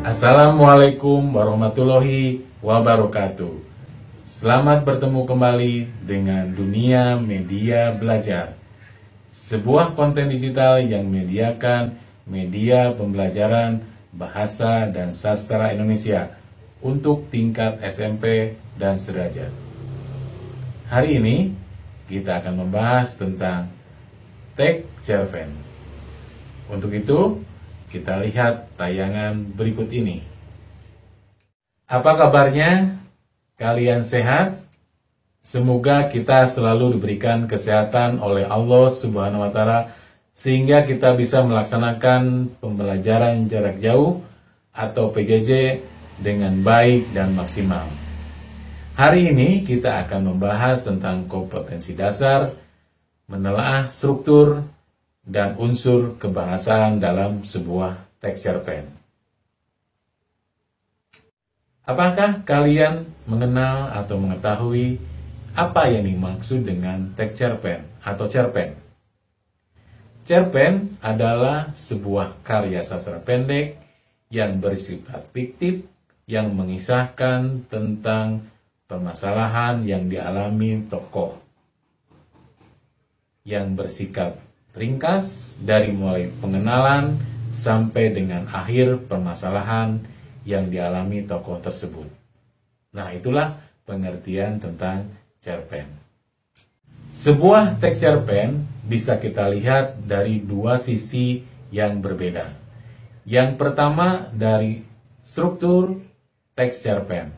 Assalamualaikum warahmatullahi wabarakatuh. Selamat bertemu kembali dengan Dunia Media Belajar, sebuah konten digital yang menyediakan media pembelajaran bahasa dan sastra Indonesia untuk tingkat SMP dan sederajat. Hari ini kita akan membahas tentang teks cerpen. Untuk itu, kita lihat tayangan berikut ini. Apa kabarnya? Kalian sehat? Semoga kita selalu diberikan kesehatan oleh Allah Subhanahu wa Ta'ala sehingga kita bisa melaksanakan pembelajaran jarak jauh atau PJJ dengan baik dan maksimal. Hari ini kita akan membahas tentang kompetensi dasar, menelaah struktur dan unsur kebahasaan dalam sebuah teks cerpen. Apakah kalian mengenal atau mengetahui apa yang dimaksud dengan teks cerpen atau cerpen? Cerpen adalah sebuah karya sastra pendek yang bersifat fiktif yang mengisahkan tentang permasalahan yang dialami tokoh, yang bersikap ringkas dari mulai pengenalan sampai dengan akhir permasalahan yang dialami tokoh tersebut. Nah, itulah pengertian tentang cerpen. Sebuah teks cerpen bisa kita lihat dari dua sisi yang berbeda. Yang pertama dari struktur teks cerpen.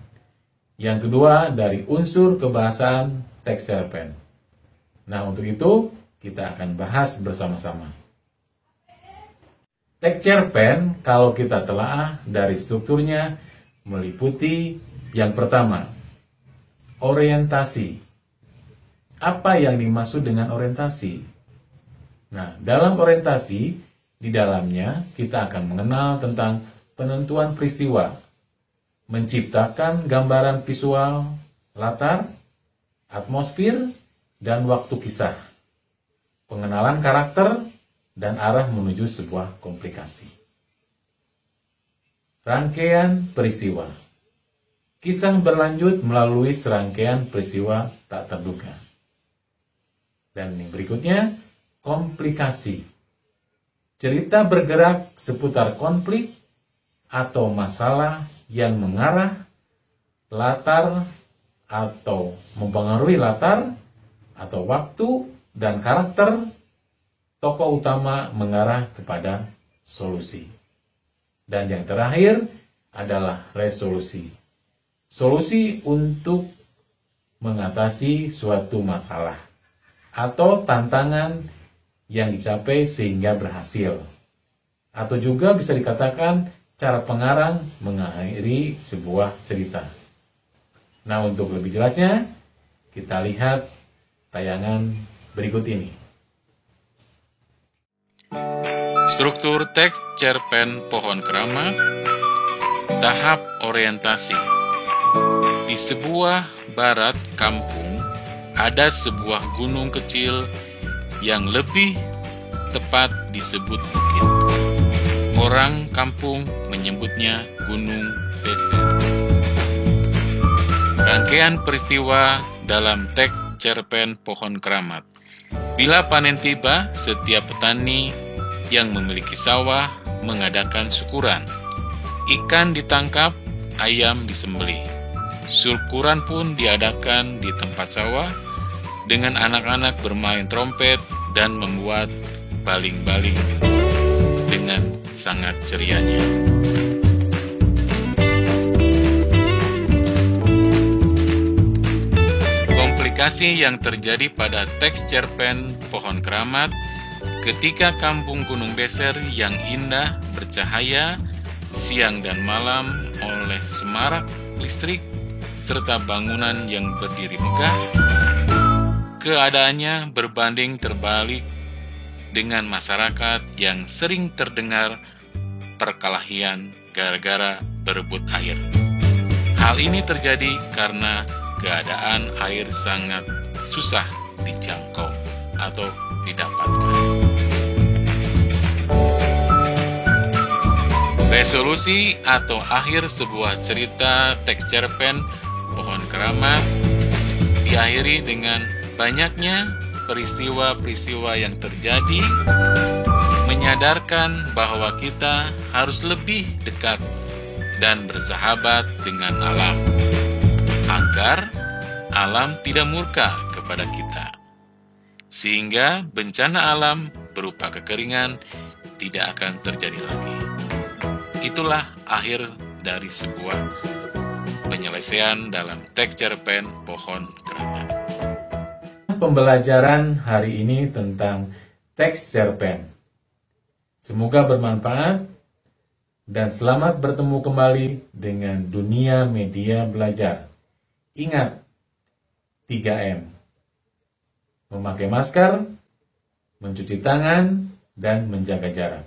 Yang kedua dari unsur kebahasaan teks cerpen. Nah, untuk itu kita akan bahas bersama-sama. Teks cerpen kalau kita telaah dari strukturnya meliputi yang pertama, orientasi. Apa yang dimaksud dengan orientasi? Nah, dalam orientasi, di dalamnya kita akan mengenal tentang penentuan peristiwa, menciptakan gambaran visual, latar, atmosfer, dan waktu kisah, pengenalan karakter, dan arah menuju sebuah komplikasi. Rangkaian peristiwa. Kisah berlanjut melalui serangkaian peristiwa tak terduga. Dan yang berikutnya, komplikasi. Cerita bergerak seputar konflik atau masalah yang mengarah latar atau mempengaruhi latar atau waktu dan karakter tokoh utama mengarah kepada solusi. Dan yang terakhir adalah resolusi. Solusi untuk mengatasi suatu masalah atau tantangan yang dicapai sehingga berhasil. Atau juga bisa dikatakan cara pengarang mengakhiri sebuah cerita. Nah, untuk lebih jelasnya, kita lihat tayangan berikut ini. Struktur teks cerpen Pohon Keramat. Tahap orientasi. Di sebuah barat kampung ada sebuah gunung kecil yang lebih tepat disebut bukit. Orang kampung menyebutnya Gunung Beser. Rangkaian peristiwa dalam teks cerpen Pohon Keramat. Bila panen tiba, setiap petani yang memiliki sawah mengadakan syukuran. Ikan ditangkap, ayam disembelih. Syukuran pun diadakan di tempat sawah dengan anak-anak bermain trompet dan membuat baling-baling dengan sangat cerianya. Komplikasi yang terjadi pada teks cerpen Pohon Keramat ketika kampung Gunung Beser yang indah bercahaya siang dan malam oleh semarak listrik serta bangunan yang berdiri megah, keadaannya berbanding terbalik dengan masyarakat yang sering terdengar perkelahian gara-gara berebut air. Hal ini terjadi karena keadaan air sangat susah dijangkau atau didapatkan. Resolusi atau akhir sebuah cerita teks cerpen Pohon Keramat diakhiri dengan banyaknya peristiwa-peristiwa yang terjadi, menyadarkan bahwa kita harus lebih dekat dan bersahabat dengan alam, agar alam tidak murka kepada kita, sehingga bencana alam berupa kekeringan tidak akan terjadi lagi. Itulah akhir dari sebuah penyelesaian dalam teks cerpen Pohon Keramat. Pembelajaran hari ini tentang teks cerpen. Semoga bermanfaat dan selamat bertemu kembali dengan dunia media belajar. Ingat 3M. Memakai masker, mencuci tangan, dan menjaga jarak.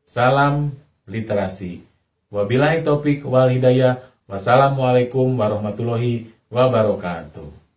Salam literasi. Wabillahi taufik wal hidayah. Wassalamualaikum warahmatullahi wabarakatuh.